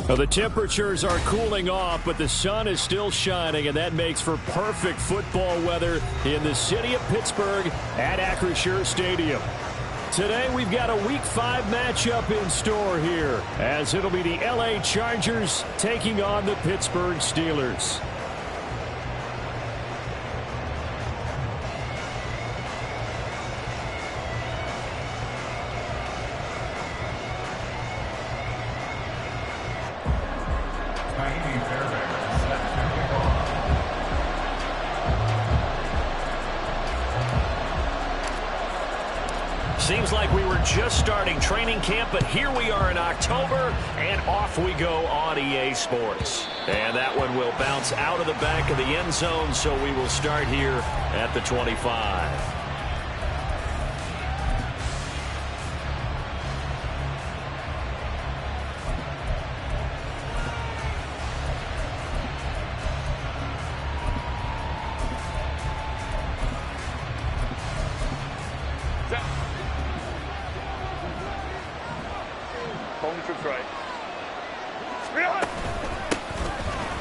Well, the temperatures are cooling off, but the sun is still shining, and that makes for perfect football weather in the city of Pittsburgh at Acrisure Stadium. Today, we've got a Week 5 matchup in store here, as it'll be the LA Chargers taking on the Pittsburgh Steelers. Seems like we were just starting training camp, but here we are in October, and off we go on EA Sports. And that one will bounce out of the back of the end zone, so we will start here at the 25.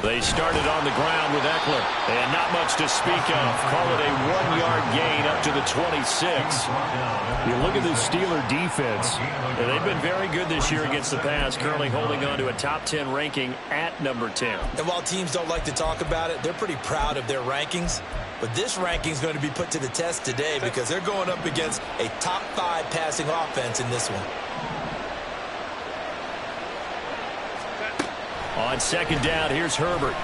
They started on the ground with Eckler, and not much to speak of. Call it a 1-yard gain up to the 26. You look at the Steeler defense, and they've been very good this year against the pass, currently holding on to a top 10 ranking at number 10. And while teams don't like to talk about it, they're pretty proud of their rankings. But this ranking is going to be put to the test today because they're going up against a top 5 passing offense in this one. On second down, here's Herbert.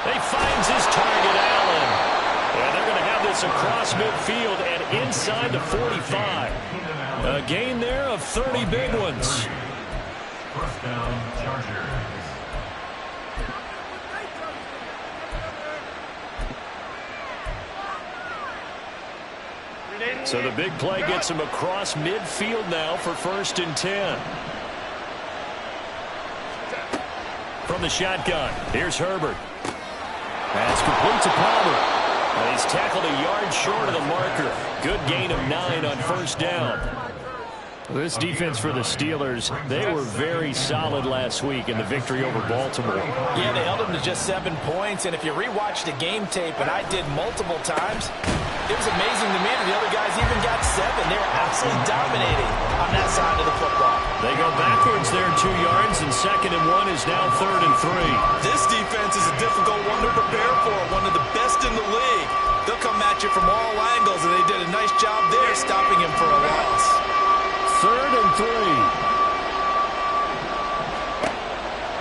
He finds his target, Allen. And they're going to have this across midfield and inside the 45. A gain there of 30 big ones. First down, Chargers. So the big play gets him across midfield now for 1st and 10. From the shotgun, here's Herbert. Pass complete to Palmer. And he's tackled a yard short of the marker. Good gain of 9 on 1st down. This defense for the Steelers, they were very solid last week in the victory over Baltimore. Yeah, they held them to just 7 points. And if you rewatch the game tape, and I did multiple times, it was amazing to me that the other guys even got 7. They were absolutely dominating on that side of the football. They go backwards there 2 yards, and 2nd and 1 is now 3rd and 3. This defense is a difficult one to prepare for, one of the best in the league. They'll come at you from all angles, and they did a nice job there stopping him for a loss. 3rd and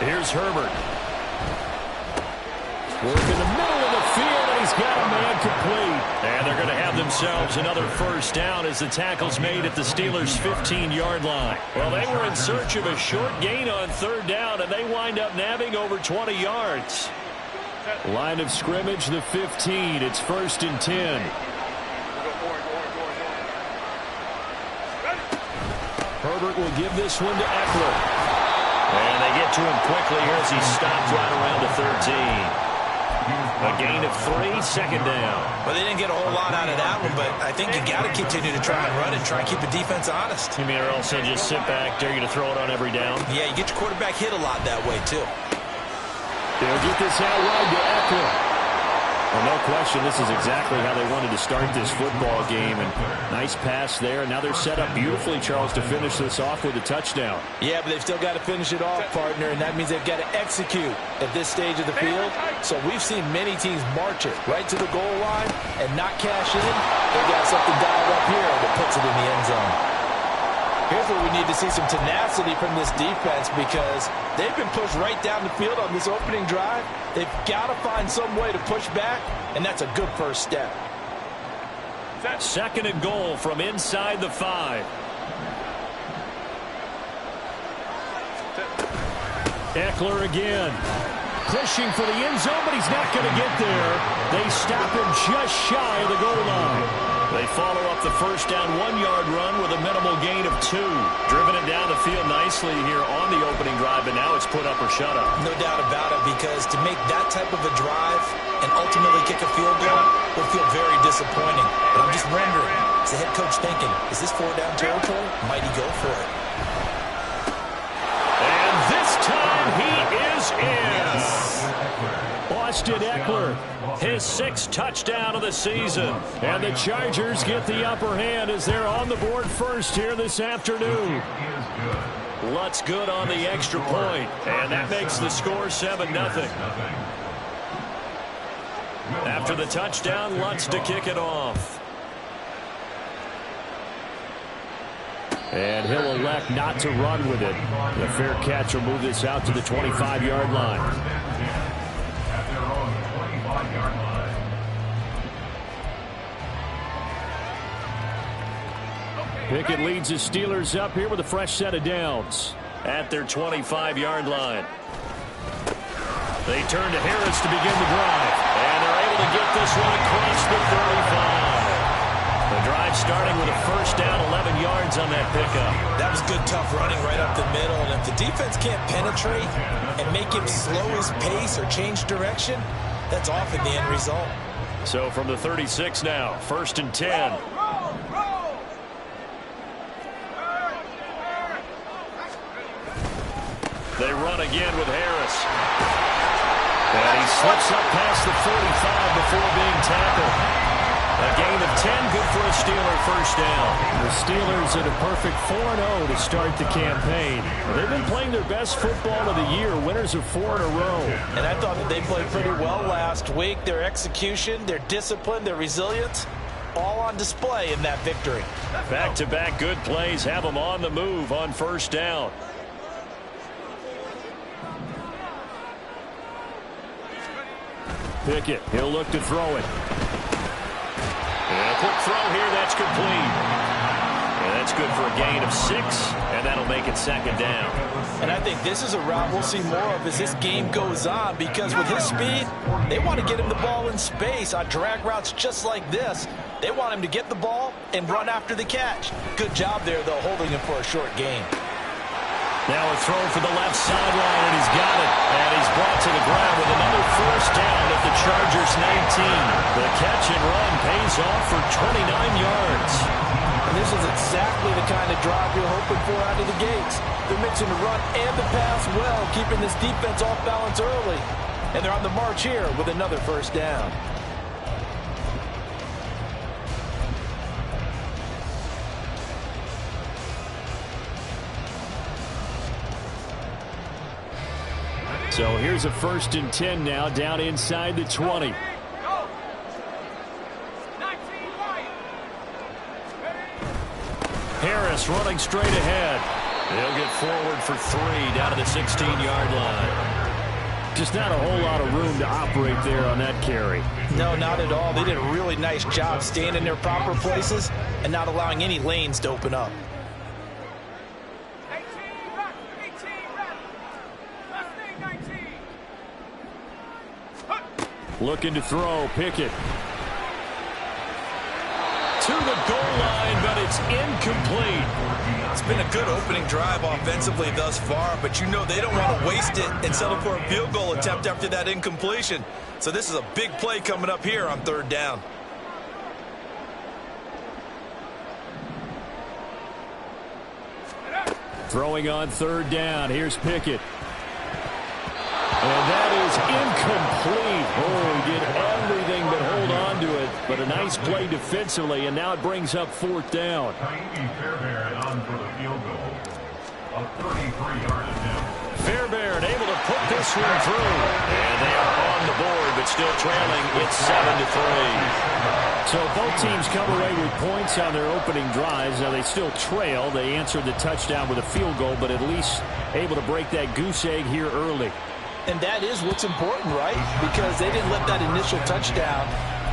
3. Here's Herbert. Work in the middle of the field, and he's got a man complete. And they're going to have themselves another 1st down as the tackle's made at the Steelers' 15-yard line. Well, they were in search of a short gain on 3rd down, and they wind up nabbing over 20 yards. Line of scrimmage, the 15. It's 1st and 10. Herbert will give this one to Eckler. And they get to him quickly here as he stopped right around the 13. A gain of 3, 2nd down. Well, they didn't get a whole lot out of that one, but I think you got to continue to try and run it, try and keep the defense honest. You mean, or also just sit back, dare you to throw it on every down? Yeah, you get your quarterback hit a lot that way, too. They'll get this out wide to Eckler. Well, no question, this is exactly how they wanted to start this football game. And nice pass there. And now they're set up beautifully, Charles, to finish this off with a touchdown. Yeah, but they've still got to finish it off, partner, and that means they've got to execute at this stage of the field. So we've seen many teams march it right to the goal line and not cash in. They got something dialed up here that puts it in the end zone. Here's where we need to see some tenacity from this defense because they've been pushed right down the field on this opening drive. They've got to find some way to push back, and that's a good first step. 2nd and goal from inside the 5. Eckler again. Pushing for the end zone, but he's not going to get there. They stop him just shy of the goal line. They follow up the 1st down 1-yard run with a minimal gain of 2. Driven it down the field nicely here on the opening drive, but now it's put up or shut up. No doubt about it, because to make that type of a drive and ultimately kick a field goal would feel very disappointing. But I'm just rendering. Is the head coach thinking, is this 4-down territory? Might he go for it? And Austin Eckler. His 6th touchdown of the season. And the Chargers get the upper hand as they're on the board first here this afternoon. Lutz good on the extra point, and that makes the score 7-0. After the touchdown, Lutz to kick it off. And he'll elect not to run with it. The fair catch will move this out to the 25-yard line. Pickett leads the Steelers up here with a fresh set of downs. At their 25-yard line. They turn to Harris to begin the drive. And they're able to get this one across the 35. The drive starting with a first down, 11 yards on that pickup. That was good, tough running right up the middle. And if the defense can't penetrate and make him slow his pace or change direction, that's often the end result. So from the 36 now, 1st and 10. They run again with Harris. And he slips up past the 45 before being tackled. A gain of 10, good for a Steeler first down. The Steelers at a perfect 4-0 to start the campaign. They've been playing their best football of the year, winners of 4 in a row. And I thought that they played pretty well last week. Their execution, their discipline, their resilience, all on display in that victory. Back-to-back good plays have them on the move on first down. Pickett, he'll look to throw it. And a quick throw here, that's complete. And that's good for a gain of 6, and that'll make it 2nd down. And I think this is a route we'll see more of as this game goes on, because with his speed, they want to get him the ball in space on drag routes just like this. They want him to get the ball and run after the catch. Good job there, though, holding him for a short gain. Now a throw for the left sideline, and he's got it. And he's brought to the ground with another first down at the Chargers 19. The catch and run pays off for 29 yards. And this is exactly the kind of drive you're hoping for out of the gates. They're mixing the run and the pass well, keeping this defense off balance early. And they're on the march here with another first down. So here's a 1st and 10 now, down inside the 20. Harris running straight ahead. He'll get forward for 3 down to the 16-yard line. Just not a whole lot of room to operate there on that carry. No, not at all. They did a really nice job staying in their proper places and not allowing any lanes to open up. Looking to throw, Pickett. To the goal line, but it's incomplete. It's been a good opening drive offensively thus far, but you know they don't want to waste it and settle for a field goal attempt after that incompletion. So this is a big play coming up here on 3rd down. Throwing on 3rd down. Here's Pickett. And that is incomplete. Oh, he did everything but hold on to it. But a nice play defensively, and now it brings up 4th down. Fairbairn on for the field goal. A 33-yard attempt. Fairbairn able to put this one through. And they are on the board, but still trailing. It's 7-3. So both teams come away with points on their opening drives. Now they still trail. They answered the touchdown with a field goal, but at least able to break that goose egg here early. And that is what's important, right? Because they didn't let that initial touchdown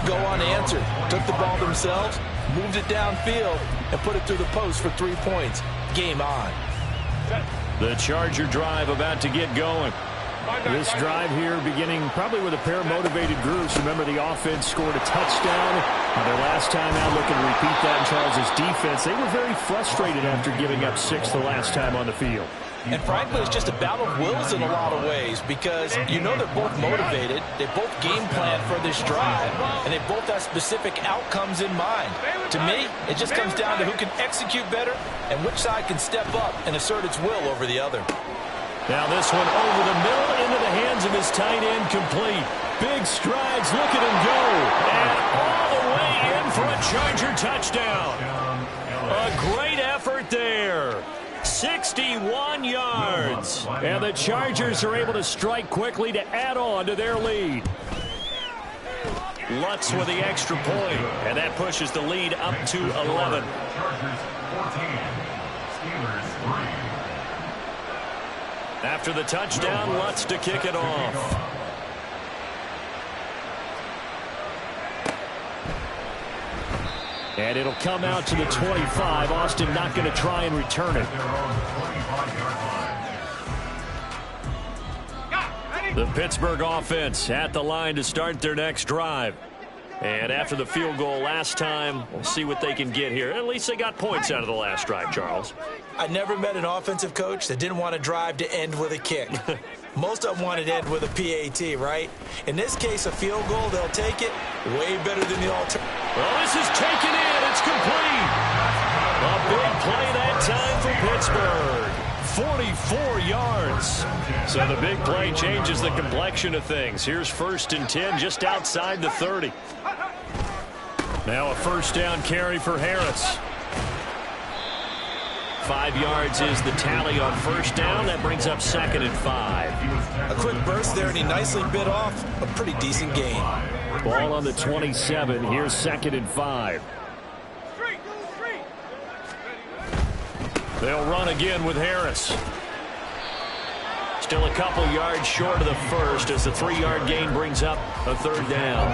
go unanswered. Took the ball themselves, moved it downfield, and put it through the post for 3 points. Game on. The Charger drive about to get going. This drive here beginning probably with a pair of motivated groups. Remember, the offense scored a touchdown. Their last time out, looking to repeat that in Charles' defense. They were very frustrated after giving up 6 the last time on the field. And frankly, it's just a battle of wills in a lot of ways, because you know they're both motivated, they both game plan for this drive, and they both have specific outcomes in mind. To me, it just comes down to who can execute better and which side can step up and assert its will over the other. Now this one over the middle into the hands of his tight end, complete. big strides. Look at him go. And all the way in for a Charger touchdown. A great effort there. 61 yards. And the Chargers are able to strike quickly to add on to their lead. Lutz with the extra point, and that pushes the lead up to 11. Chargers 14, Steelers 3. After the touchdown, Lutz to kick it off. And it'll come out to the 25. Austin not going to try and return it. The Pittsburgh offense at the line to start their next drive. And after the field goal last time, we'll see what they can get here. At least they got points out of the last drive, Charles. I never met an offensive coach that didn't want to drive to end with a kick. Most of them wanted to end with a PAT, right? In this case, a field goal, they'll take it way better than the alternative. Well, this is taken in. It's complete. A big play that time for Pittsburgh. 44 yards. So the big play changes the complexion of things. Here's 1st and 10 just outside the 30. Now a first down carry for Harris. 5 yards is the tally on first down. That brings up 2nd and 5. A quick burst there, and he nicely bit off a pretty decent gain. Ball on the 27. Here's 2nd and 5. They'll run again with Harris. Still a couple yards short of the first as the 3-yard gain brings up a 3rd down.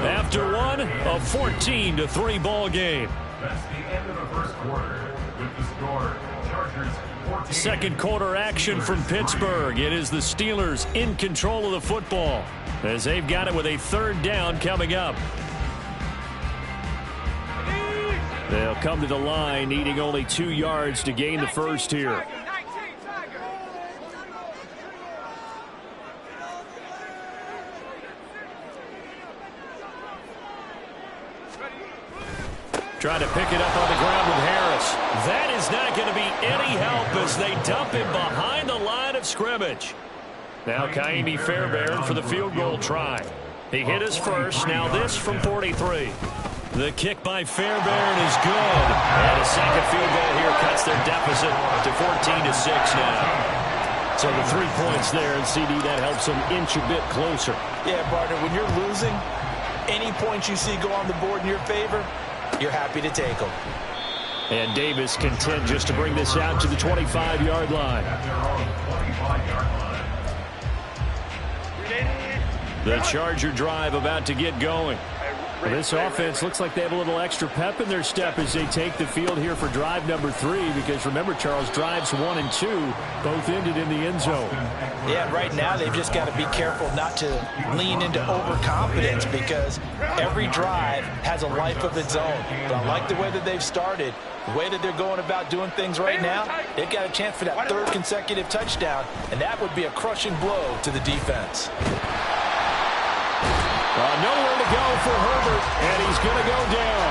After one, a 14-3 ball game. That's the end of the first quarter with the score Chargers 14. Second quarter action from Pittsburgh. It is the Steelers in control of the football as they've got it with a 3rd down coming up. They'll come to the line needing only 2 yards to gain the first here. Trying to pick it up on the ground with Harris. That is not going to be any help as they dump him behind the line of scrimmage. Now Kaimi Fairbairn for the field goal try. He hit his first. Now this from 43. The kick by Fairbairn is good. And a second field goal here cuts their deficit to 14-6 now. So the 3 points there, and CD, that helps them inch a bit closer. Yeah, partner, when you're losing, any points you see go on the board in your favor, you're happy to take them. And Davis content just to bring this out to the 25-yard line. The Charger drive about to get going. Well, this offense looks like they have a little extra pep in their step as they take the field here for drive number 3, because remember, Charles, drives 1 and 2 both ended in the end zone. Yeah, right now they've just got to be careful not to lean into overconfidence, because every drive has a life of its own. But I like the way that they've started, the way that they're going about doing things right now. They've got a chance for that 3rd consecutive touchdown, and that would be a crushing blow to the defense. Nowhere to go for Herbert, and he's going to go down.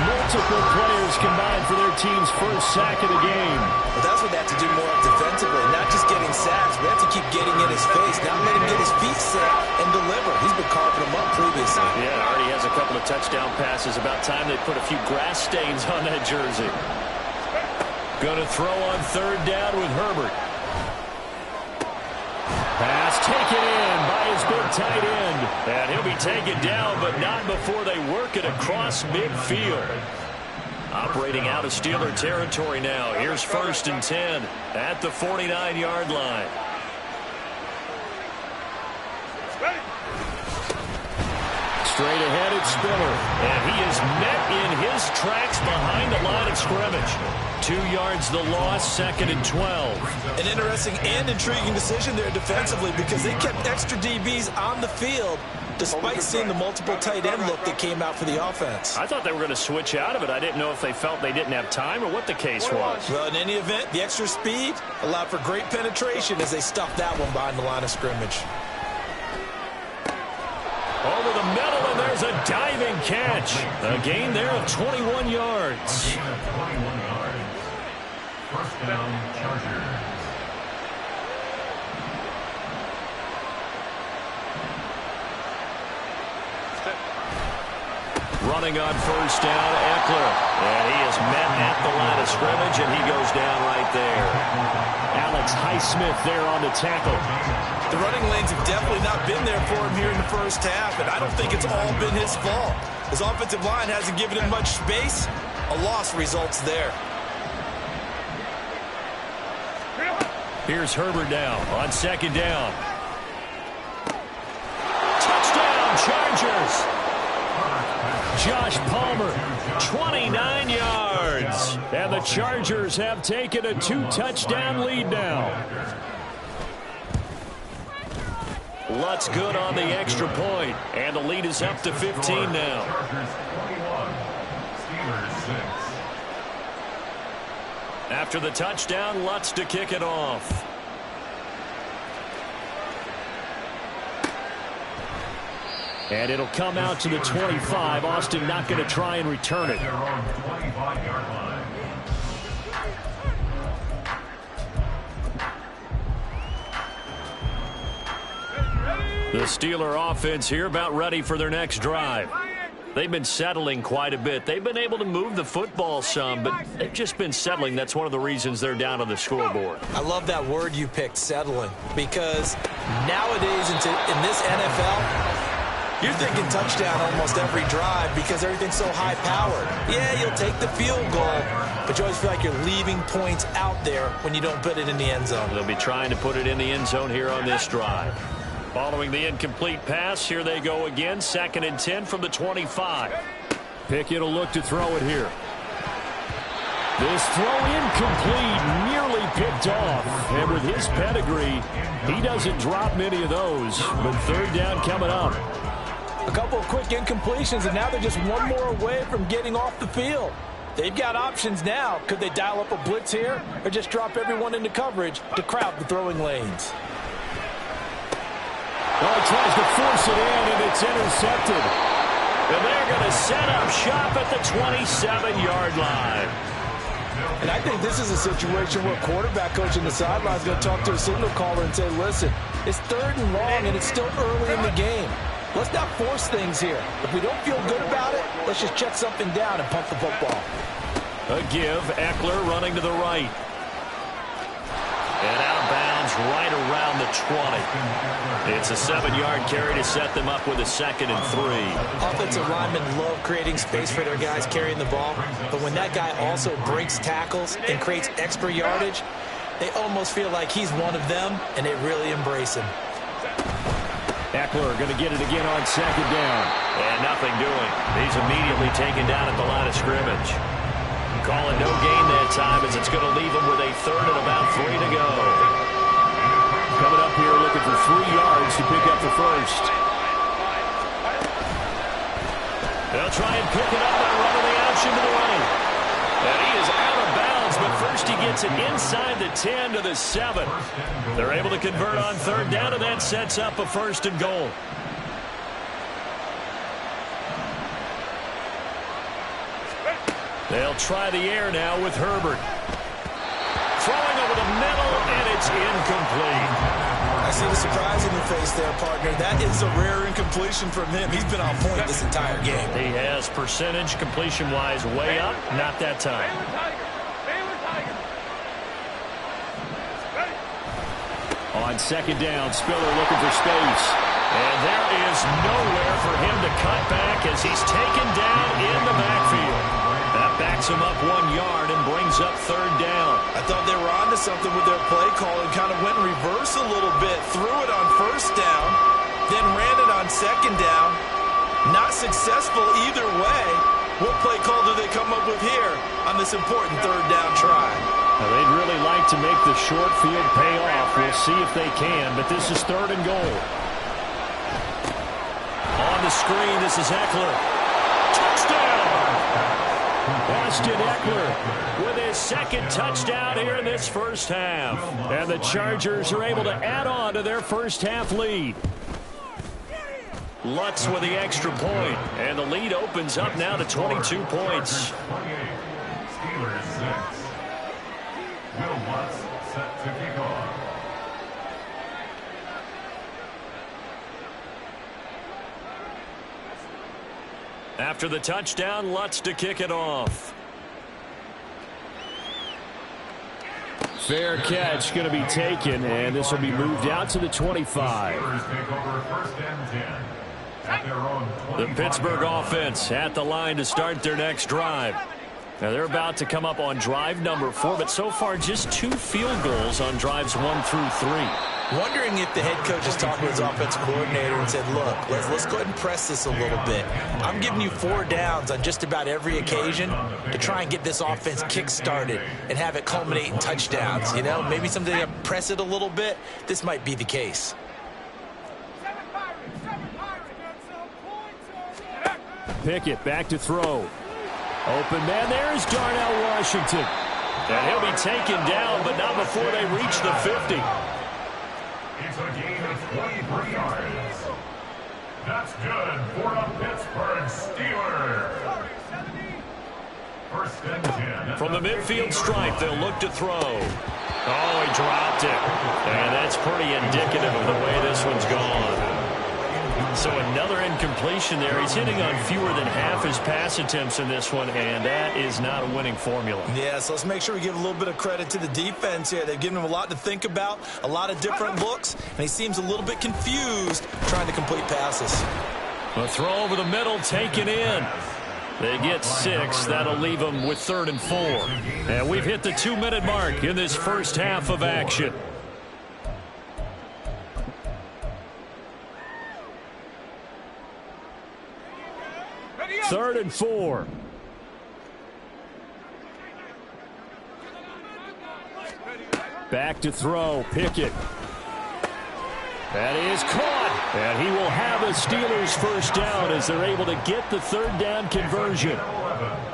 Multiple players combined for their team's first sack of the game. Well, that's what they have to do more of defensively, not just getting sacks. We have to keep getting in his face, not let him get his feet set and deliver. He's been carving them up previously. Yeah, already has a couple of touchdown passes. About time they put a few grass stains on that jersey. Going to throw on 3rd down with Herbert. Pass taken in by his big tight end. And he'll be taken down, but not before they work it across midfield. Operating out of Steeler territory now. Here's 1st and 10 at the 49-yard line. Straight ahead, it's Spiller. And he is met in his tracks behind the line of scrimmage. 2 yards the loss, 2nd and 12. An interesting and intriguing decision there defensively, because they kept extra DBs on the field despite seeing the multiple tight end look that came out for the offense. I thought they were going to switch out of it. I didn't know if they felt they didn't have time or what the case was. Well, in any event, the extra speed allowed for great penetration as they stuffed that one behind the line of scrimmage. Over the middle, and there's a diving catch. A gain there of 21 yards. 21 yards. First down, Chargers. Running on first down, Eckler. And he is met at the line of scrimmage, and he goes down right there. Alex Highsmith there on the tackle. The running lanes have definitely not been there for him here in the first half, and I don't think it's all been his fault. His offensive line hasn't given him much space. A loss results there. Here's Herbert now on second down. Touchdown, Chargers. Josh Palmer, 29 yards. And the Chargers have taken a 2-touchdown lead now. Lutz good on the extra point, and the lead is up to 15 now. After the touchdown, Lutz to kick it off. And it'll come out to the 25. Austin not going to try and return it. The Steeler offense here about ready for their next drive. They've been settling quite a bit. They've been able to move the football some, but they've just been settling. That's one of the reasons they're down on the scoreboard. I love that word you picked, settling, because nowadays in this NFL, you're thinking touchdown almost every drive because everything's so high-powered. Yeah, you'll take the field goal, but you always feel like you're leaving points out there when you don't put it in the end zone. They'll be trying to put it in the end zone here on this drive. Following the incomplete pass, here they go again. 2nd and 10 from the 25. Pickett will look to throw it here. This throw incomplete, nearly picked off. And with his pedigree, he doesn't drop many of those. But 3rd down coming up. A couple of quick incompletions, and now they're just one more away from getting off the field. They've got options now. Could they dial up a blitz here or just drop everyone into coverage to crowd the throwing lanes? Well, he tries to force it in, and it's intercepted. And they're going to set up shop at the 27-yard line. And I think this is a situation where quarterback coach in the sideline is going to talk to a signal caller and say, listen, it's 3rd and long, and it's still early in the game. Let's not force things here. If we don't feel good about it, let's just check something down and pump the football. A give, Eckler running to the right. And out of bounds right around the 20. It's a 7-yard carry to set them up with a 2nd and 3. Offensive linemen love creating space for their guys carrying the ball, but when that guy also breaks tackles and creates extra yardage, they almost feel like he's one of them, and they really embrace him. Eckler going to get it again on 2nd down. And nothing doing. He's immediately taken down at the line of scrimmage. Calling no gain that time as it's going to leave him with a 3rd and about 3 to go. Coming up here looking for 3 yards to pick up the 1st. They'll try and pick it up by running the option to the right. And he is out of bounds, but first he gets it inside the 10 to the 7. They're able to convert on 3rd down, and that sets up a 1st and goal. They'll try the air now with Herbert. Throwing over the middle, and it's incomplete. I see the surprise in your face there, partner. That is a rare incompletion from him. He's been on point this entire game. He has percentage completion-wise way up, not that time. On 2nd down, Spiller looking for space. And there is nowhere for him to cut back as he's taken down in the backfield. That backs him up 1 yard and brings up 3rd down. I thought they were onto something with their play call and kind of went in reverse a little bit. Threw it on 1st down, then ran it on 2nd down. Not successful either way. What play call do they come up with here on this important 3rd down try? Now, they'd really like to make the short field pay off. We'll see if they can, but this is 3rd and goal. On the screen, this is Eckler. Touchdown! Austin Eckler with his 2nd touchdown here in this first half. And the Chargers are able to add on to their first half lead. Lutz with the extra point, and the lead opens up now to 22 points. Steelers 6. Will Lutz set to kick off. After the touchdown, Lutz to kick it off. Fair catch going to be taken, and this will be moved out to the 25. The Pittsburgh offense at the line to start their next drive. Now they're about to come up on drive number 4, but so far just 2 field goals on drives 1 through 3. Wondering if the head coach is talking to his offensive coordinator and said, look, let's go ahead and press this a little bit. I'm giving you 4 downs on just about every occasion to try and get this offense kick-started and have it culminate in touchdowns. You know, maybe something to press it a little bit. This might be the case. Pickett back to throw. Open man, there's Darnell Washington. And he'll be taken down, but not before they reach the 50. It's a gain of 23 yards. That's good for the Pittsburgh Steelers. First and 10. From the midfield stripe, they'll look to throw. Oh, he dropped it. And that's pretty indicative of the way this one's gone. So another incompletion there. He's hitting on fewer than half his pass attempts in this one, and that is not a winning formula. Yeah, so let's make sure we give a little bit of credit to the defense here. They've given him a lot to think about, a lot of different looks, and he seems a little bit confused trying to complete passes. A throw over the middle taken in. They get 6. That'll leave them with 3rd and 4. And we've hit the 2-minute mark in this first half of action. Third and 4. Back to throw. Pickett. That is caught. And he will have a Steelers first down as they're able to get the 3rd down conversion.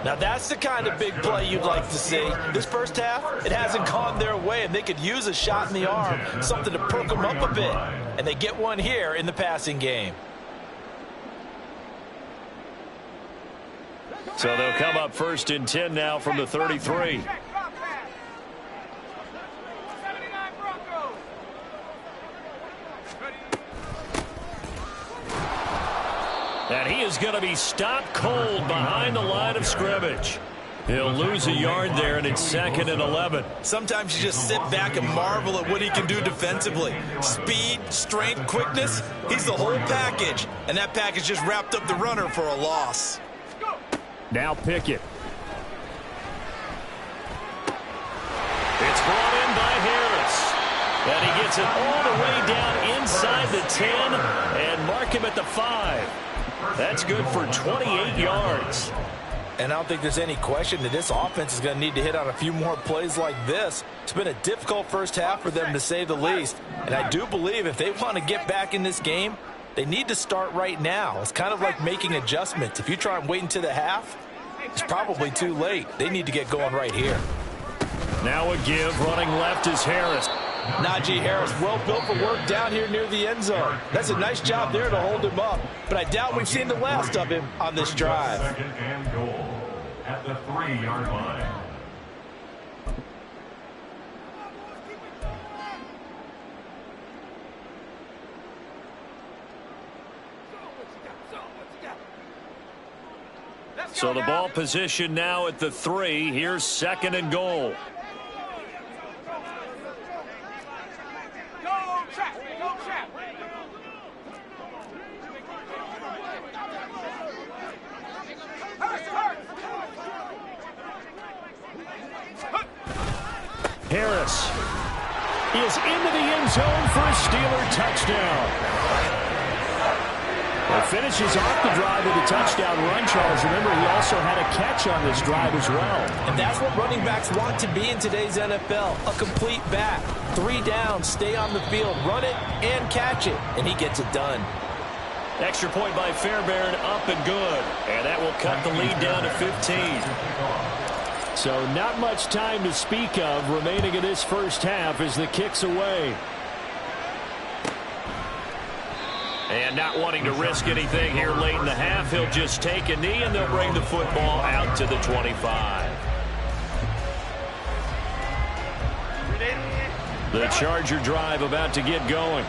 Now that's the kind of big play you'd like to see. This first half, it hasn't gone their way, and they could use a shot in the arm, something to perk them up a bit. And they get one here in the passing game. So they'll come up 1st and 10 now from the 33. And he is going to be stopped cold behind the line of scrimmage. He'll lose a yard there, and it's 2nd and 11. Sometimes you just sit back and marvel at what he can do defensively. Speed, strength, quickness, he's the whole package. And that package just wrapped up the runner for a loss. Now Pickett. It's brought in by Harris. And he gets it all the way down inside the 10 and mark him at the 5. That's good for 28 yards. And I don't think there's any question that this offense is going to need to hit on a few more plays like this. It's been a difficult first half for them, to say the least. And I do believe if they want to get back in this game, they need to start right now. It's kind of like making adjustments. If you try and wait until the half, it's probably too late. They need to get going right here. Now a give. Running left is Harris. Najee Harris, well built for work down here near the end zone. That's a nice job there to hold him up. But I doubt we've seen the last of him on this drive. 2nd and goal at the 3-yard line. So the ball position now at the 3. Here's 2nd and goal. Harris is into the end zone for a Steeler touchdown. It finishes off the drive with a touchdown run, Charles. Remember, he also had a catch on this drive as well. And that's what running backs want to be in today's NFL, a complete back. 3 downs, stay on the field, run it, and catch it. And he gets it done. Extra point by Fairbairn, up and good. And that will cut the lead down to 15. So not much time to speak of remaining in this first half as the kick's away. And not wanting to risk anything here late in the half, he'll just take a knee, and they'll bring the football out to the 25. The Charger drive about to get going.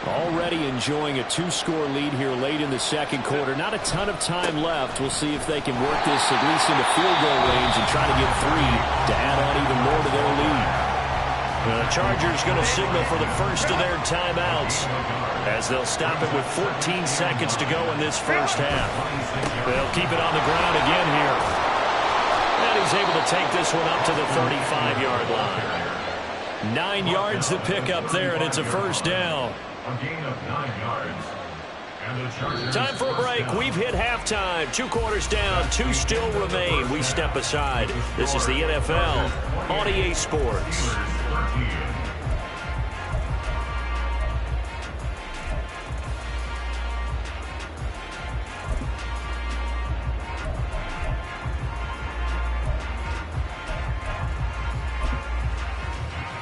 Already enjoying a 2-score lead here late in the second quarter. Not a ton of time left. We'll see if they can work this at least into field goal range and try to get 3 to add on even more to their lead. The Chargers going to signal for the first of their timeouts as they'll stop it with 14 seconds to go in this first half. They'll keep it on the ground again here. And he's able to take this one up to the 35-yard line. 9 yards to pick up there, and it's a first down. A gain of 9 yards. And the Chargers Time for a break. We've hit halftime. 2 quarters down. 2 still remain. We step aside. This is the NFL on EA Sports.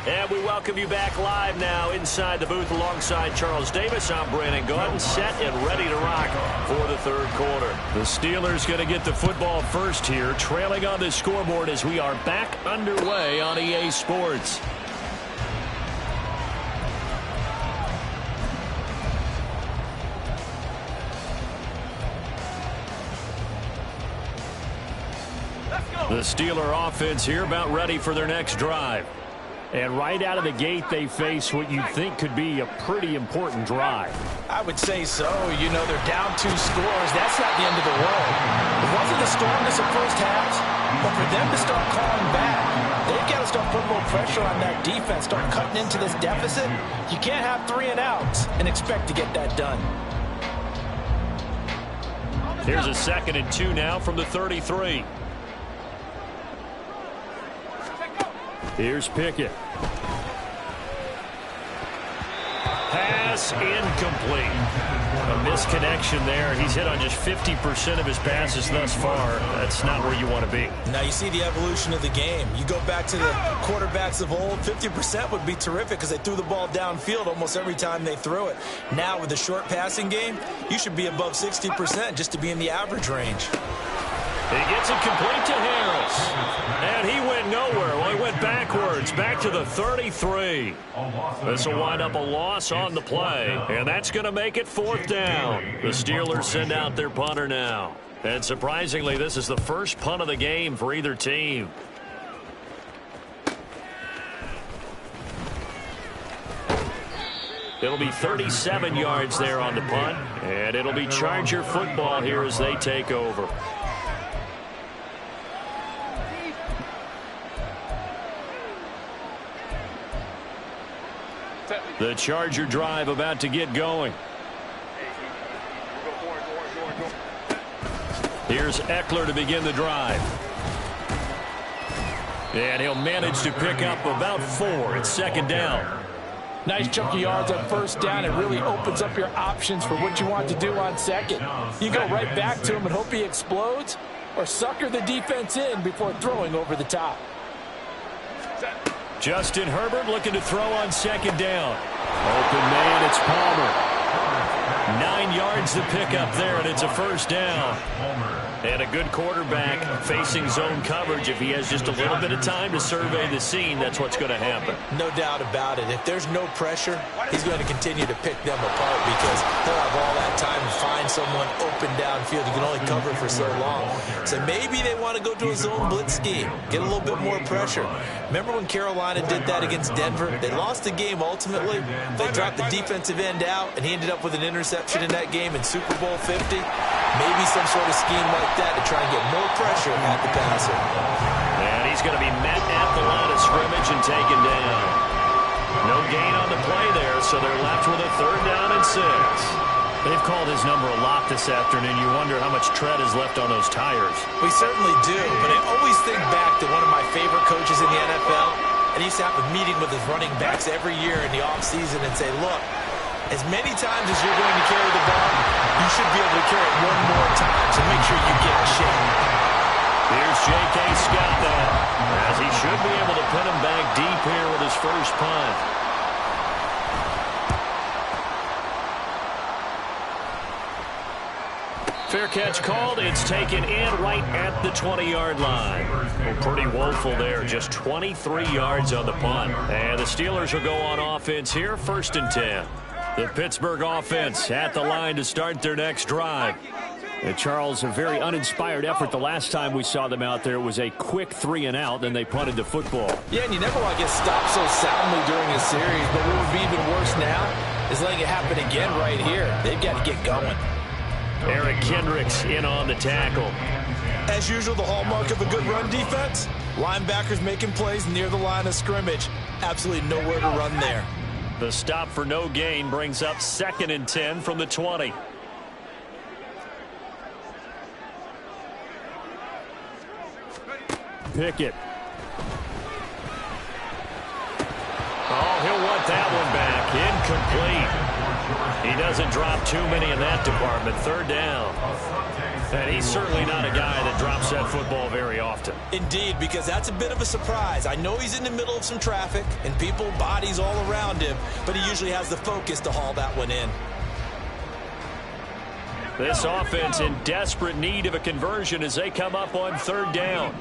And we welcome you back live now inside the booth alongside Charles Davis. I'm Brandon Gaudin, set and ready to rock for the third quarter. The Steelers going to get the football first here, trailing on the scoreboard as we are back underway on EA Sports. The Steeler offense here about ready for their next drive. And right out of the gate, they face what you think could be a pretty important drive. I would say so. You know, they're down 2 scores. That's not the end of the world. It wasn't the strongest of first halves, but for them to start calling back, they've got to start putting more pressure on that defense, start cutting into this deficit. You can't have 3 and outs and expect to get that done. Here's a 2nd and 2 now from the 33. Here's Pickett. Pass incomplete. A misconnection there. He's hit on just 50% of his passes thus far. That's not where you want to be. Now you see the evolution of the game. You go back to the quarterbacks of old, 50% would be terrific because they threw the ball downfield almost every time they threw it. Now with the short passing game, you should be above 60% just to be in the average range. He gets it complete to Harris. And he went nowhere. Well, he went backwards, back to the 33. This will wind up a loss on the play. And that's going to make it 4th down. The Steelers send out their punter now. And surprisingly, this is the first punt of the game for either team. It'll be 37 yards there on the punt. And it'll be Charger football here as they take over. The Charger drive about to get going. Here's Eckler to begin the drive. And he'll manage to pick up about 4. It's 2nd down. Nice chunk of yards on 1st down. It really opens up your options for what you want to do on 2nd. You go right back to him and hope he explodes, or sucker the defense in before throwing over the top. Justin Herbert looking to throw on 2nd down. Open man, it's Palmer. 9 yards to pick up there, and it's a 1st down. And a good quarterback facing zone coverage. If he has just a little bit of time to survey the scene, that's what's going to happen. No doubt about it. If there's no pressure, he's going to continue to pick them apart because he'll have all that time to find someone open downfield. You can only cover for so long. So maybe they want to go to a zone blitz scheme, get a little bit more pressure. Remember when Carolina did that against Denver? They lost the game ultimately. They dropped the defensive end out, and he ended up with an interception in that game in Super Bowl 50. Maybe some sort of scheme like that to try and get more pressure at the passer. And he's going to be met at the line of scrimmage and taken down. No gain on the play there, so they're left with a 3rd down and 6. They've called his number a lot this afternoon. You wonder how much tread is left on those tires. We certainly do, but I always think back to one of my favorite coaches in the NFL, and he used to have a meeting with his running backs every year in the offseason and say, look, as many times as you're going to carry the ball, you should be able to carry it 1 more time, so make sure you get in shape. Here's J.K. Scott now, as he should be able to pin him back deep here with his first punt. Fair catch called. It's taken in right at the 20-yard line. Well, pretty woeful there. Just 23 yards on the punt. And the Steelers will go on offense here, 1st and 10. The Pittsburgh offense at the line to start their next drive. And Charles, a very uninspired effort. The last time we saw them out there was a quick 3-and-out, then they punted the football. Yeah, and you never want to get stopped so soundly during a series, but what would be even worse now is letting it happen again right here. They've got to get going. Eric Kendricks in on the tackle. As usual, the hallmark of a good run defense, linebackers making plays near the line of scrimmage. Absolutely nowhere to run there. The stop for no gain brings up 2nd and 10 from the 20. Pickett. Oh, he'll want that one back. Incomplete. He doesn't drop too many in that department. 3rd down. And he's certainly not a guy that drops that football very often. Indeed, because that's a bit of a surprise. I know he's in the middle of some traffic and people, bodies all around him, but he usually has the focus to haul that one in. This offense in desperate need of a conversion as they come up on 3rd down.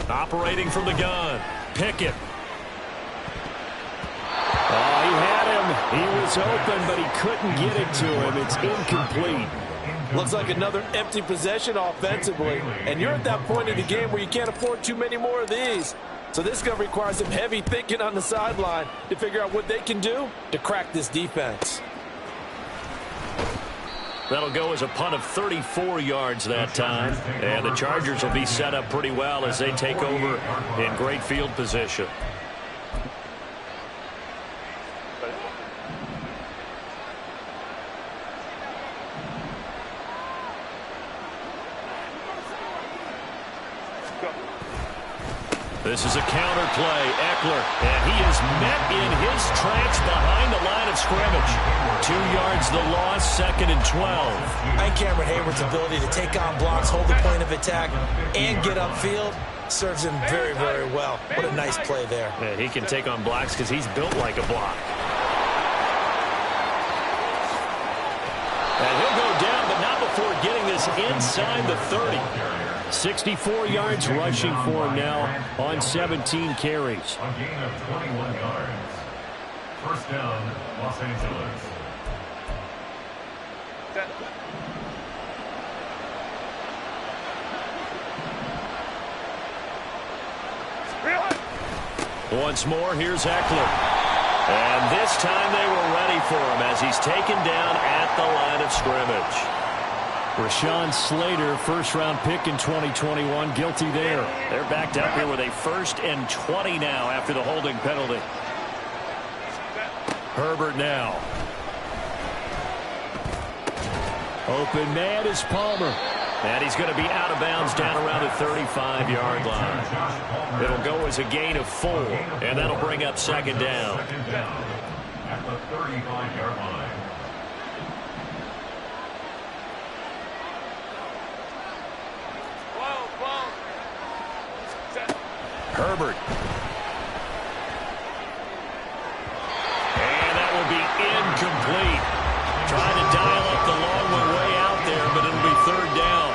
Operating from the gun, Pickett. Oh, he had him. He was open, but he couldn't get it to him. It's incomplete. Looks like another empty possession offensively. And you're at that point in the game where you can't afford too many more of these. So this is going to require some heavy thinking on the sideline to figure out what they can do to crack this defense. That'll go as a punt of 34 yards that time. And the Chargers will be set up pretty well as they take over in great field position. This is a counter play. Eckler, and he is met in his tracks behind the line of scrimmage. 2 yards the loss, 2nd and 12. And Cameron Hayward's ability to take on blocks, hold the point of attack, and get upfield serves him very, very well. What a nice play there. Yeah, he can take on blocks because he's built like a block. And he'll go down, but not before getting this inside the 30. 64 yards rushing for him now on 17 carries. A gain of 21 yards. 1st down, Los Angeles. Once more, here's Eckler. And this time they were ready for him as he's taken down at the line of scrimmage. Rashawn Slater, 1st-round pick in 2021, guilty there. They're backed up here with a 1st and 20 now after the holding penalty. Herbert now. Open man is Palmer. And he's going to be out of bounds down around the 35-yard line. It'll go as a gain of 4, and that'll bring up 2nd down. At the 35-yard line. Herbert. And that will be incomplete. Trying to dial up the long way out there, but it'll be 3rd down.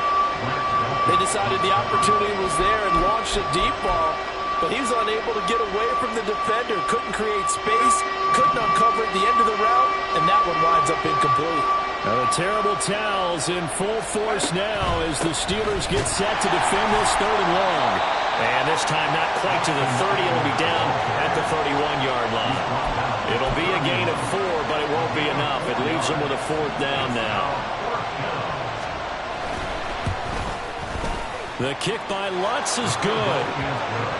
They decided the opportunity was there and launched a deep ball, but he was unable to get away from the defender. Couldn't create space, couldn't uncover at the end of the route, and that one winds up incomplete. Now the terrible towels in full force now as the Steelers get set to defend this 3rd and long. And this time not quite to the 30. It'll be down at the 31-yard line. It'll be a gain of 4, but it won't be enough. It leaves them with a 4th down now. The kick by Lutz is good.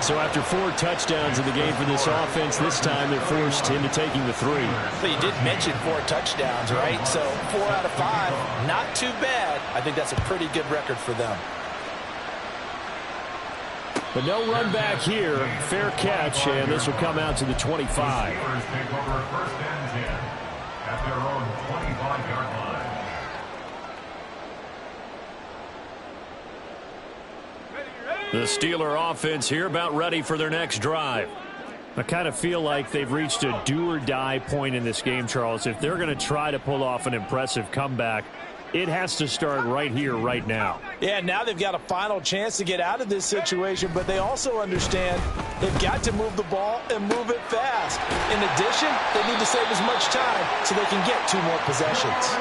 So after 4 touchdowns in the game for this offense, this time they're forced into taking the 3. But you did mention 4 touchdowns, right? So 4 out of 5, not too bad. I think that's a pretty good record for them. But no run back here. Fair catch, and this will come out to the 25. Steelers take over 1st and 10 at their own 25-yard line. The Steeler offense here about ready for their next drive. I kind of feel like they've reached a do-or-die point in this game, Charles. If they're going to try to pull off an impressive comeback, it has to start right here, right now. Yeah, now they've got a final chance to get out of this situation, but they also understand they've got to move the ball and move it fast. In addition, they need to save as much time so they can get 2 more possessions.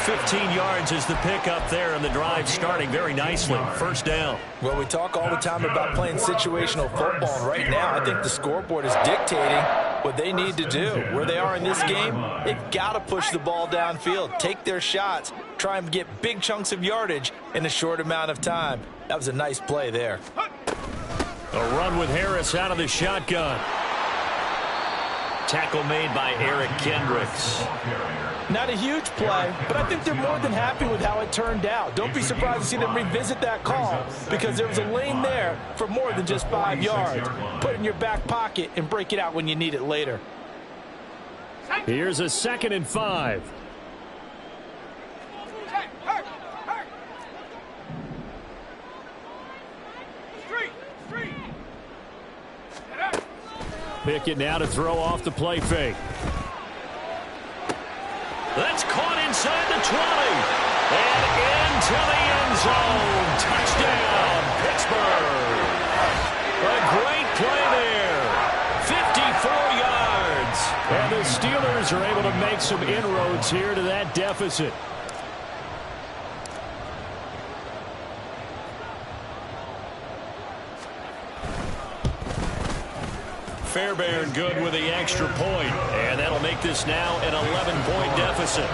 15 yards is the pickup there, and the drive starting very nicely. First down. Well, we talk all the time about playing situational football, and right now I think the scoreboard is dictating what they need to do. Where they are in this game, they've got to push the ball downfield, take their shots, try and get big chunks of yardage in a short amount of time. That was a nice play there. A run with Harris out of the shotgun. Tackle made by Eric Kendricks. Not a huge play, but I think they're more than happy with how it turned out. Don't be surprised to see them revisit that call because there was a lane there for more than just 5 yards. Put it in your back pocket and break it out when you need it later. Here's a 2nd and 5. Pickett now to throw off the play fake. That's caught inside the 20. And into the end zone. Touchdown, Pittsburgh. A great play there. 54 yards. And the Steelers are able to make some inroads here to that deficit. Fairbairn good with the extra point, and that'll make this now an 11-point deficit.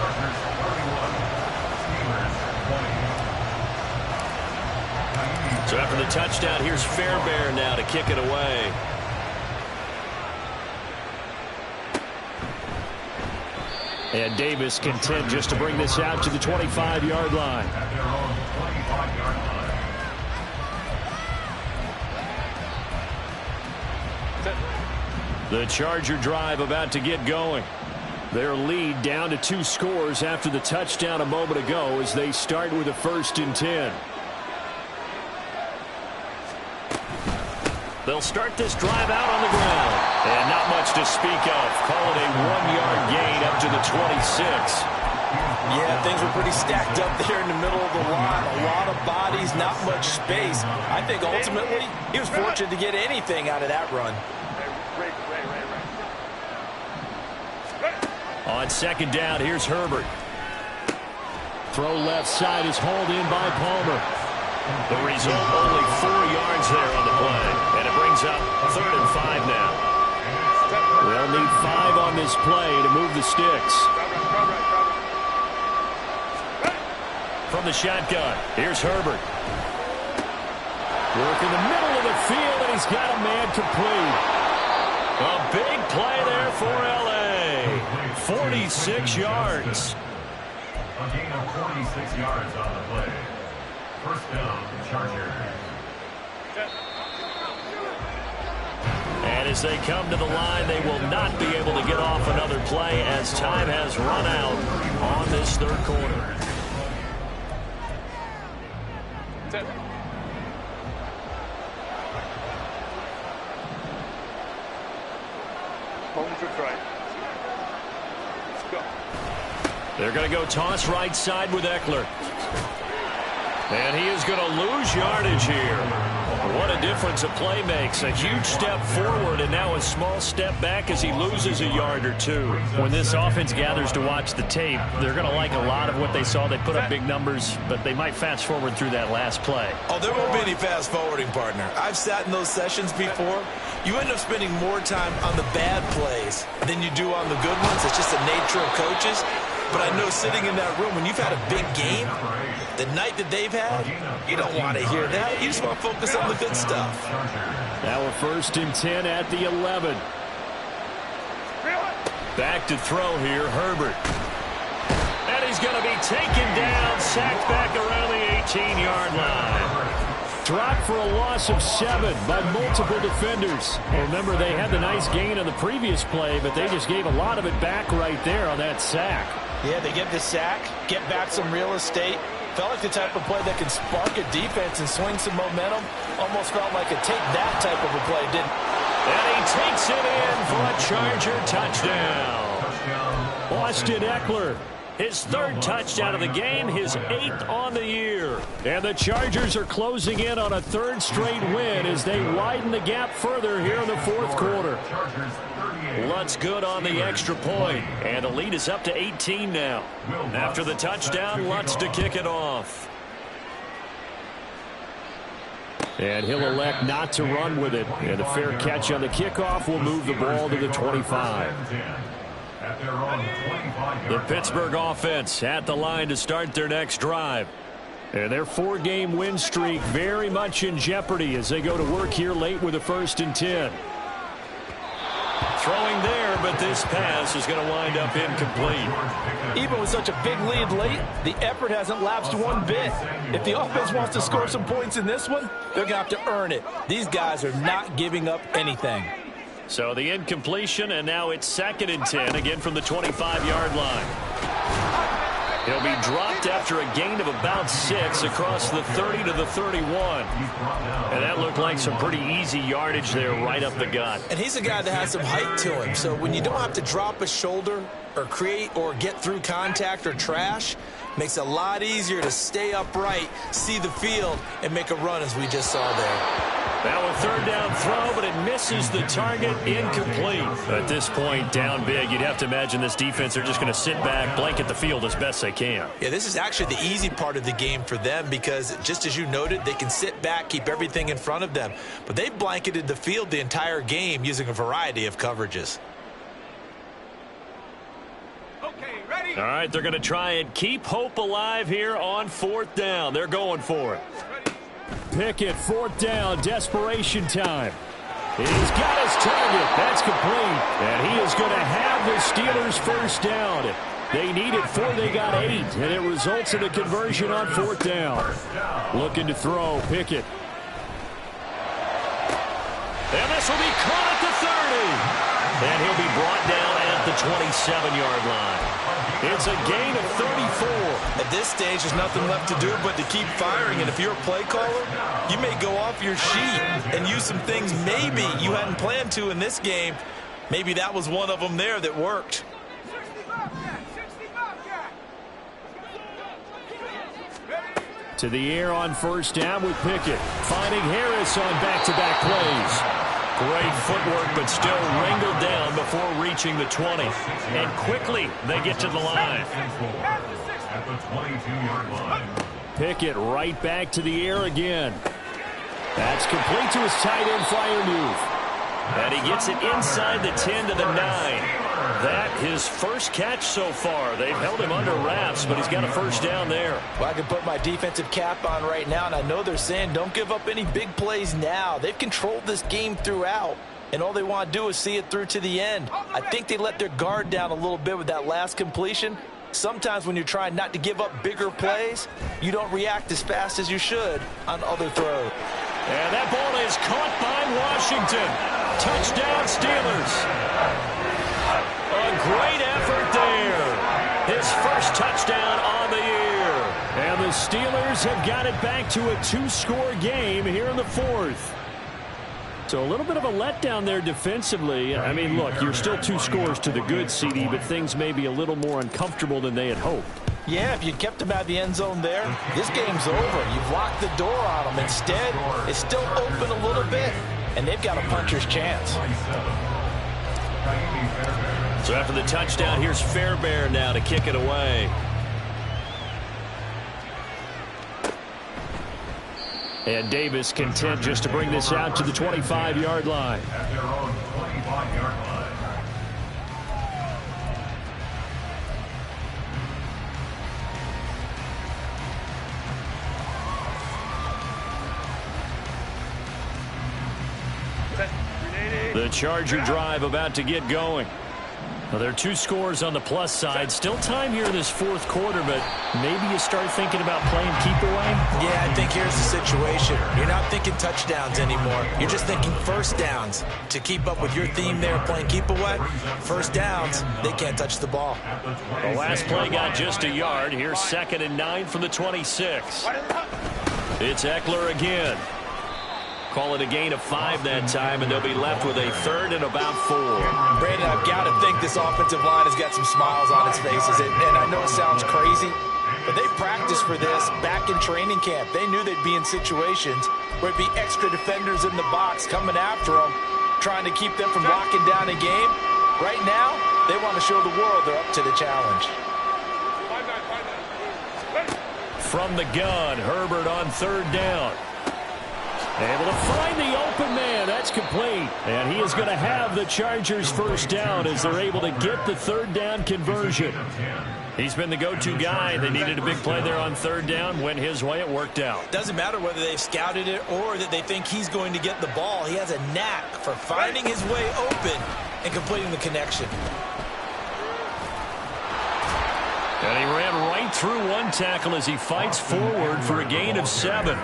So after the touchdown, here's Fairbairn now to kick it away. And Davis content just to bring this out to the 25-yard line. The Charger drive about to get going. Their lead down to 2 scores after the touchdown a moment ago as they start with a 1st and 10. They'll start this drive out on the ground. And not much to speak of. Call it a 1-yard gain up to the 26. Yeah, things were pretty stacked up there in the middle of the line. A lot of bodies, not much space. I think ultimately he was fortunate to get anything out of that run. On 2nd down, here's Herbert. Throw left side is hauled in by Palmer. The result, only 4 yards there on the play. And it brings up 3rd and 5 now. They'll need 5 on this play to move the sticks. From the shotgun, here's Herbert. Work in the middle of the field, and he's got a man complete. A big play there for L.A. 46 yards. A gain of 46 yards on the play. First down, Chargers. And as they come to the line, they will not be able to get off another play as time has run out on this 3rd quarter. Home to try. Let's go. They're going to go toss right side with Eckler. And he is going to lose yardage here. What a difference a play makes. A huge step forward and now a small step back as he loses a yard or 2. When this offense gathers to watch the tape, they're going to like a lot of what they saw. They put up big numbers, but they might fast forward through that last play. Oh, there won't be any fast forwarding, partner. I've sat in those sessions before. You end up spending more time on the bad plays than you do on the good ones. It's just the nature of coaches. But I know sitting in that room, when you've had a big game, the night that they've had, you don't want to hear that. You just want to focus on the good stuff. Now a 1st and 10 at the 11. Back to throw here, Herbert. And he's going to be taken down, sacked back around the 18-yard line. Dropped for a loss of 7 by multiple defenders. Remember, they had the nice gain on the previous play, but they just gave a lot of it back right there on that sack. Yeah, they get the sack, get back some real estate. Felt like the type of play that can spark a defense and swing some momentum. Almost felt like a take that type of a play, didn't it? And he takes it in for a Charger touchdown. Austin Eckler, his third touchdown of the game, his 8th on the year. And the Chargers are closing in on a third straight win as they widen the gap further here in the fourth quarter. Lutz good on the extra point, and the lead is up to 18 now. After the touchdown, Lutz to kick it off. And he'll elect not to run with it. And a fair catch on the kickoff will move the ball to the 25. The Pittsburgh offense at the line to start their next drive. And their 4-game win streak very much in jeopardy as they go to work here late with a 1st and 10. Throwing there, but this pass is going to wind up incomplete. Even with such a big lead late, the effort hasn't lapsed one bit. If the offense wants to score some points in this one, they're going to have to earn it. These guys are not giving up anything. So the incompletion, and now it's 2nd and 10, again from the 25-yard line. He'll be dropped after a gain of about 6 across the 30 to the 31. And that looked like some pretty easy yardage there right up the gut. And he's a guy that has some height to him. So when you don't have to drop a shoulder or create or get through contact or trash, makes it a lot easier to stay upright, see the field, and make a run as we just saw there. Now a 3rd down throw, but it misses the target, incomplete. At this point, down big, you'd have to imagine this defense are just going to sit back, blanket the field as best they can. Yeah, this is actually the easy part of the game for them because, just as you noted, they can sit back, keep everything in front of them. But they've blanketed the field the entire game using a variety of coverages. All right, they're going to try and keep hope alive here on 4th down. They're going for it. Pickett, 4th down, desperation time. He's got his target. That's complete. And he is going to have the Steelers' 1st down. They needed 4, they got 8. And it results in a conversion on 4th down. Looking to throw, Pickett. And this will be caught at the 30. And he'll be brought down at the 27-yard line. It's a gain of 34. At this stage, there's nothing left to do but to keep firing. And if you're a play caller, you may go off your sheet and use some things maybe you hadn't planned to in this game. Maybe that was one of them there that worked. To the air on 1st down with Pickett. Finding Harris on back-to-back plays. Great footwork, but still wrangled down before reaching the 20. And quickly, they get to the line. At the 22-yard line. Pickett right back to the air again. That's complete to his tight end flyer move. And he gets it inside the 10 to the 9. That his first catch so far. They've held him under wraps, but he's got a 1st down there. Well, I can put my defensive cap on right now, and I know they're saying don't give up any big plays now. They've controlled this game throughout, and all they want to do is see it through to the end. I think they let their guard down a little bit with that last completion. Sometimes when you're trying not to give up bigger plays, you don't react as fast as you should on other throws. And that ball is caught by Washington. Touchdown, Steelers. A great effort there. His first touchdown on the year. And the Steelers have got it back to a 2-score game here in the 4th. So a little bit of a letdown there defensively. I mean, look, you're still 2 scores to the good, CD, but things may be a little more uncomfortable than they had hoped. Yeah, if you'd kept them out of the end zone there, this game's over. You've locked the door on them. Instead, it's still open a little bit, and they've got a puncher's chance. So after the touchdown, here's Fairbairn now to kick it away. And Davis content just to bring this out to the 25-yard line. At their own 25-yard line. The Charger drive about to get going. Well, there are 2 scores on the plus side. Still time here in this 4th quarter, but maybe you start thinking about playing keep away? Yeah, I think here's the situation. You're not thinking touchdowns anymore. You're just thinking 1st downs. To keep up with your theme there, playing keep away, 1st downs, they can't touch the ball. The last play got just a yard. Here's 2nd and 9 from the 26. It's Eckler again. Call it a gain of 5 that time, and they'll be left with a 3rd and about 4. Brandon, I've got to think this offensive line has got some smiles on its faces. And I know it sounds crazy, but they practiced for this back in training camp. They knew they'd be in situations where it'd be extra defenders in the box coming after them, trying to keep them from locking down a game. Right now, they want to show the world they're up to the challenge. From the gun, Herbert on 3rd down. Able to find the open man. That's complete. And he is going to have the Chargers' 1st down as they're able to get the 3rd down conversion. He's been the go-to guy. They needed a big play there on 3rd down. Went his way. It worked out. Doesn't matter whether they've scouted it or that they think he's going to get the ball. He has a knack for finding his way open and completing the connection. And he ran right through one tackle as he fights forward for a gain of 7.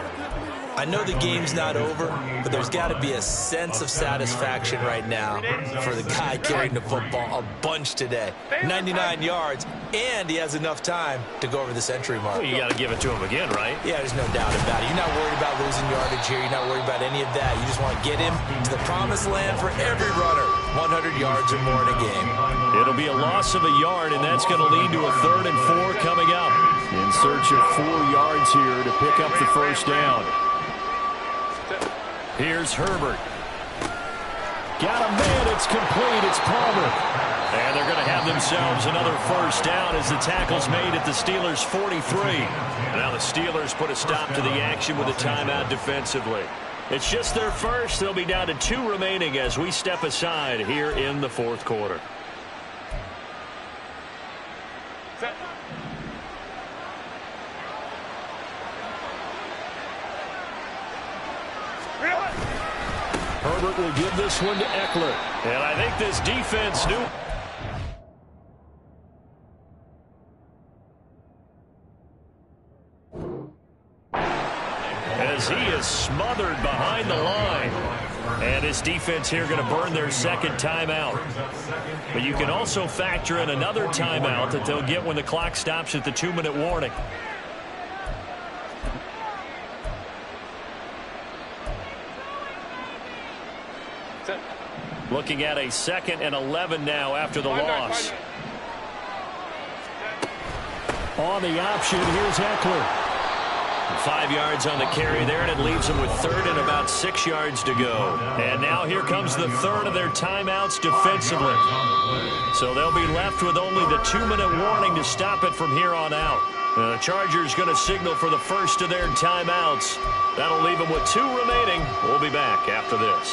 I know the game's not over, but there's got to be a sense of satisfaction right now for the guy carrying the football a bunch today. 99 yards, and he has enough time to go over the century mark. Well, you got to give it to him again, right? Yeah, there's no doubt about it. You're not worried about losing yardage here. You're not worried about any of that. You just want to get him to the promised land for every runner. 100 yards or more in a game. It'll be a loss of a yard, and that's going to lead to a 3rd and 4 coming up. In search of 4 yards here to pick up the 1st down. Here's Herbert. Got a man. It's complete. It's Palmer. And they're going to have themselves another 1st down as the tackle's made at the Steelers' 43. Now the Steelers put a stop to the action with a timeout defensively. It's just their first. They'll be down to 2 remaining as we step aside here in the 4th quarter. Herbert will give this one to Eckler. And I think this defense knew. As he is smothered behind the line. And his defense here going to burn their 2nd timeout. But you can also factor in another timeout that they'll get when the clock stops at the 2-minute warning. Looking at a 2nd and 11 now after the loss. On the option, here's Eckler. 5 yards on the carry there, and it leaves them with 3rd and about 6 yards to go. And now here comes the 3rd of their timeouts defensively. So they'll be left with only the 2-minute warning to stop it from here on out. The Chargers going to signal for the 1st of their timeouts. That'll leave them with 2 remaining. We'll be back after this.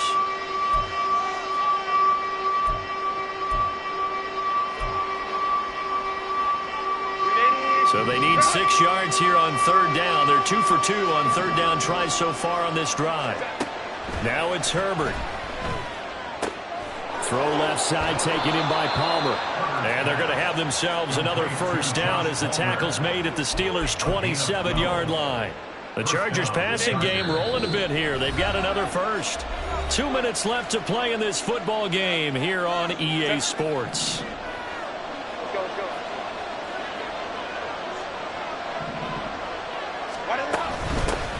So they need 6 yards here on 3rd down. They're 2 for 2 on 3rd down tries so far on this drive. Now it's Herbert. Throw left side taken in by Palmer. And they're going to have themselves another 1st down as the tackle's made at the Steelers' 27-yard line. The Chargers passing game rolling a bit here. They've got another 1st. 2 minutes left to play in this football game here on EA Sports.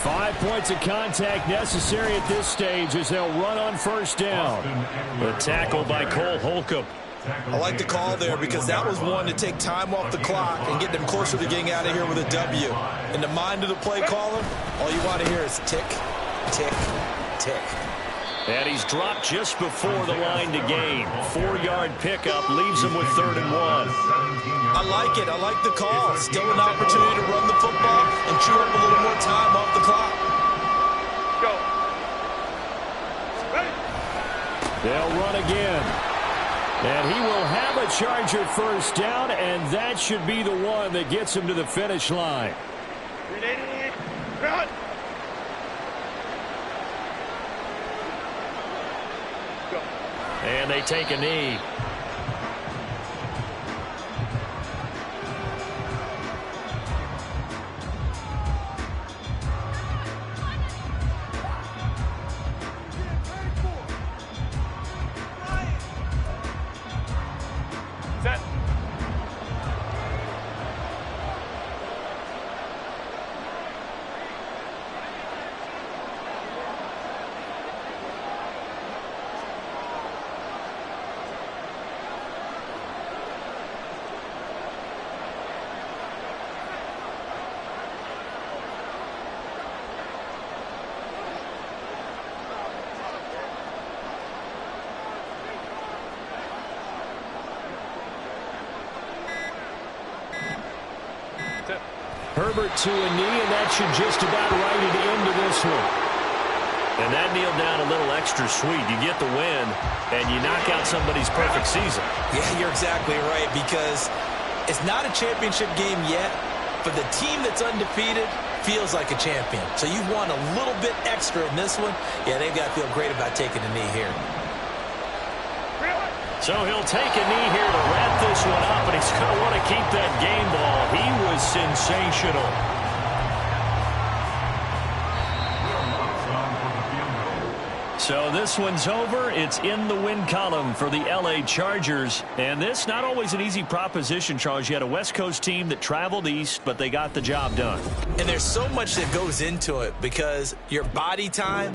5 points of contact necessary at this stage as they'll run on 1st down. The tackle by Cole Holcomb. I like the call there because that was one to take time off the clock and get them closer to getting out of here with a W. In the mind of the play caller, all you want to hear is tick, tick, tick. And he's dropped just before the line to gain. 4-yard pickup leaves him with 3rd and 1. I like it. I like the call. Still an opportunity to run the football and chew up a little more time off the clock. Go. They'll run again. And he will have a Charger 1st down, and that should be the one that gets him to the finish line. Run. And they take a knee. Set. Herbert to a knee, and that should just about write it into this one. And that kneeled down a little extra sweet. You get the win, and you knock out somebody's perfect season. Yeah, you're exactly right, because it's not a championship game yet, but the team that's undefeated feels like a champion. So you've won a little bit extra in this one. Yeah, they've got to feel great about taking a knee here. So he'll take a knee here to wrap this one up, and he's going to want to keep that game ball. He was sensational. So this one's over. It's in the win column for the LA Chargers. And this, not always an easy proposition, Charles. You had a West Coast team that traveled east, but they got the job done. And there's so much that goes into it, because your body time